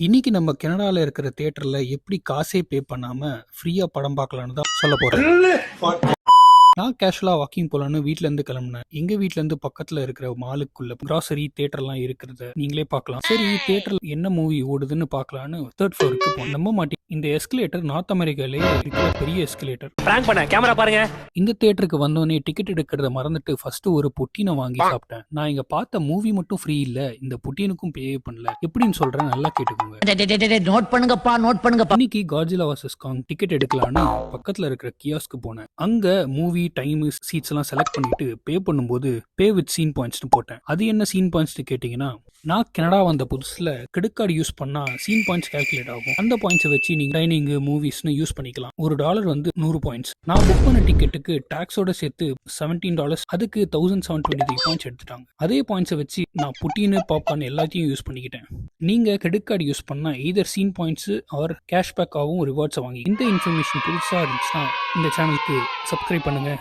இன்னைக்கு நம்ம கனடால இருக்கிற தியேட்டர்ல எப்படி காசே பே பண்ணாம ஃப்ரீயா படம் பார்க்கலான்னு தான் சொல்ல போறேன். நான் கேஷுவலா வாக்கிங் போலான்னு வீட்ல இருந்து கிளம்புனேன். எங்க வீட்ல இருந்து பக்கத்துல இருக்கிற மாலுக்குள்ள கிராசரி தியேட்டர்லாம் இருக்கிறத நீங்களே பார்க்கலாம். சரி, தியேட்டர்ல என்ன மூவி ஓடுதுன்னு பார்க்கலான்னு 3rd ஃப்ளோருக்கு போனேன். நம்ப மாட்டேன், இந்த எஸ்கலேட்டர் நார்த் அமெரிக்காலே இருக்கிற பெரிய எஸ்கலேட்டர். பிராங்க் பண்ண கேமரா பாருங்க. இந்த தியேட்டருக்கு வந்தோடனே டிக்கெட் எடுக்கிறத மறந்துட்டு ஃபர்ஸ்ட் ஒரு புட்டினை வாங்கி சாப்பிட்டேன். நான் இங்க பார்த்த மூவி மட்டும் ஃப்ரீ இல்ல, இந்த புட்டினுக்கும் பே பண்ணல. எப்படின்னு சொல்றேன், நல்லா கேட்டுக்கோங்க. நோட் பண்ணுங்கப்பா, நோட் பண்ணுங்கப்பா. இன்னைக்கு காட்ஜிலா vs காங் டிக்கெட் எடுக்கலான்னு பக்கத்துல இருக்கிற கியாஸ்க்கு போனேன். அங்க மூவி டைம் சீட்ஸ் எல்லாம் செலக்ட் பண்ணிட்டு பே பண்ணும்போது பே வித் சீன் பாயிண்ட்ஸ் போட்டேன். அது என்ன சீன் பாயிண்ட்ஸ் கேட்டீங்கன்னா, நான் கனடா வந்த புதுசுல கிரெடிட் கார்டு யூஸ் பண்ணா சீன் பாயிண்ட்ஸ் கால்குலேட் ஆகும். அந்த பாயிண்ட்ஸை வச்சு நீங்க டைனிங் மூவிஸ்னு யூஸ் பண்ணிக்கலாம். $1 வந்து 100 பாயிண்ட்ஸ். நான் புக் பண்ண டிக்கெட்டுக்கு டாக்ஸோட சேர்த்து $17, அதுக்கு 1723 பாயிண்ட்ஸ் எடுத்துட்டாங்க. அதே பாயிண்ட்ஸை வச்சு நான் புட்டின்னு பாப்கார்ன் எல்லாத்தையும் யூஸ் பண்ணிக்கிட்டேன். நீங்க கிரெடிட் கார்டு யூஸ் பண்ணா either seen points or cashback ஆகும் ரிவார்ட்ஸை வாங்கி. இந்த இன்ஃபர்மேஷன் புதுசா இருந்துச்சுன்னா இந்த சேனலுக்கு சப்ஸ்கிரைப் பண்ணுங்க.